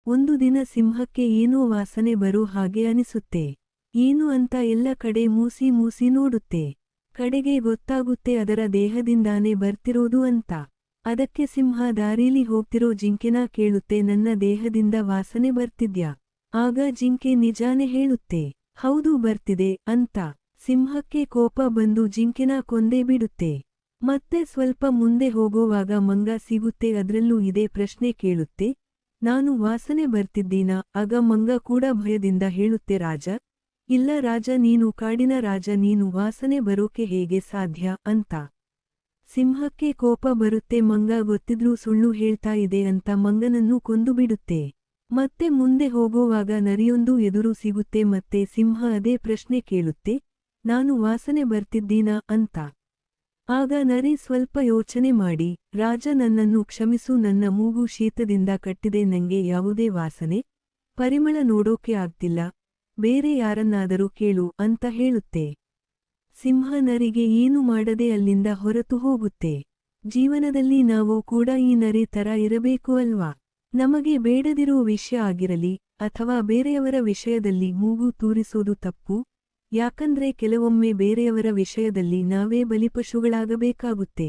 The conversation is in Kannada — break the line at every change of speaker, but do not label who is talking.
ಒಂದು ದಿನ ಸಿಂಹಕ್ಕೆ ಏನೋ ವಾಸನೆ ಬರೋ ಹಾಗೆ ಅನಿಸುತ್ತೆ. ಏನು ಅಂತ ಎಲ್ಲ ಕಡೆ ಮೂಸಿ ಮೂಸಿ ನೋಡುತ್ತೆ. ಕಡೆಗೆ ಗೊತ್ತಾಗುತ್ತೆ ಅದರ ದೇಹದಿಂದಾನೇ ಬರ್ತಿರೋದು ಅಂತ. ಅದಕ್ಕೆ ಸಿಂಹ ದಾರೀಲಿ ಹೋಗ್ತಿರೋ ಜಿಂಕೆನ ಕೇಳುತ್ತೆ, ನನ್ನ ದೇಹದಿಂದ ವಾಸನೆ ಬರ್ತಿದ್ಯಾ? ಆಗ ಜಿಂಕೆ ನಿಜಾನೇ ಹೇಳುತ್ತೆ, ಹೌದು ಬರ್ತಿದೆ ಅಂತ. ಸಿಂಹಕ್ಕೆ ಕೋಪ ಬಂದು ಜಿಂಕೆನ ಕೊಂದೇ ಬಿಡುತ್ತೆ. ಮತ್ತೆ ಸ್ವಲ್ಪ ಮುಂದೆ ಹೋಗೋವಾಗ ಮಂಗ ಸಿಗುತ್ತೆ, ಅದ್ರಲ್ಲೂ ಇದೇ ಪ್ರಶ್ನೆ ಕೇಳುತ್ತೆ, ನಾನು ವಾಸನೆ ಬರ್ತಿದ್ದೀನಾ? ಆಗ ಮಂಗ ಕೂಡ ಭಯದಿಂದ ಹೇಳುತ್ತೆ, ರಾಜ, ಇಲ್ಲ ರಾಜ, ನೀನು ಕಾಡಿನ ರಾಜ, ನೀನು ವಾಸನೆ ಬರೋಕೆ ಹೇಗೆ ಸಾಧ್ಯ ಅಂತ. ಸಿಂಹಕ್ಕೆ ಕೋಪ ಬರುತ್ತೆ, ಮಂಗ ಗೊತ್ತಿದ್ರೂ ಸುಳ್ಳು ಹೇಳ್ತಾ ಇದೆ ಅಂತ ಮಂಗನನ್ನು ಕೊಂದುಬಿಡುತ್ತೆ. ಮತ್ತೆ ಮುಂದೆ ಹೋಗೋವಾಗ ನರಿಯೊಂದು ಎದುರು ಸಿಗುತ್ತೆ, ಮತ್ತೆ ಸಿಂಹ ಅದೇ ಪ್ರಶ್ನೆ ಕೇಳುತ್ತೆ, ನಾನು ವಾಸನೆ ಬರ್ತಿದ್ದೀನಾ ಅಂತ. ಆಗ ನರಿ ಸ್ವಲ್ಪ ಯೋಚನೆ ಮಾಡಿ, ರಾಜ ನನ್ನನ್ನು ಕ್ಷಮಿಸು, ನನ್ನ ಮೂಗು ಶೀತದಿಂದ ಕಟ್ಟಿದೆ, ನಂಗೆ ಯಾವುದೇ ವಾಸನೆ ಪರಿಮಳ ನೋಡೋಕೆ ಆಗ್ತಿಲ್ಲ, ಬೇರೆ ಯಾರನ್ನಾದರೂ ಕೇಳು ಅಂತ ಹೇಳುತ್ತೆ. ಸಿಂಹ ನರಿಗೆ ಏನು ಮಾಡದೆ ಅಲ್ಲಿಂದ ಹೊರಟು ಹೋಗುತ್ತೆ. ಜೀವನದಲ್ಲಿ ನಾವು ಕೂಡ ಈ ನರಿ ತರ ಇರಬೇಕು ಅಲ್ವಾ? ನಮಗೆ ಬೇಡದಿರೋ ವಿಷಯ ಆಗಿರಲಿ ಅಥವಾ ಬೇರೆಯವರ ವಿಷಯದಲ್ಲಿ ಮೂಗು ತೂರಿಸೋದು ತಪ್ಪು, ಯಾಕಂದ್ರೆ ಕೆಲವೊಮ್ಮೆ ಬೇರೆಯವರ ವಿಷಯದಲ್ಲಿ ನಾವೇ ಬಲಿಪಶುಗಳಾಗಬೇಕಾಗುತ್ತೆ.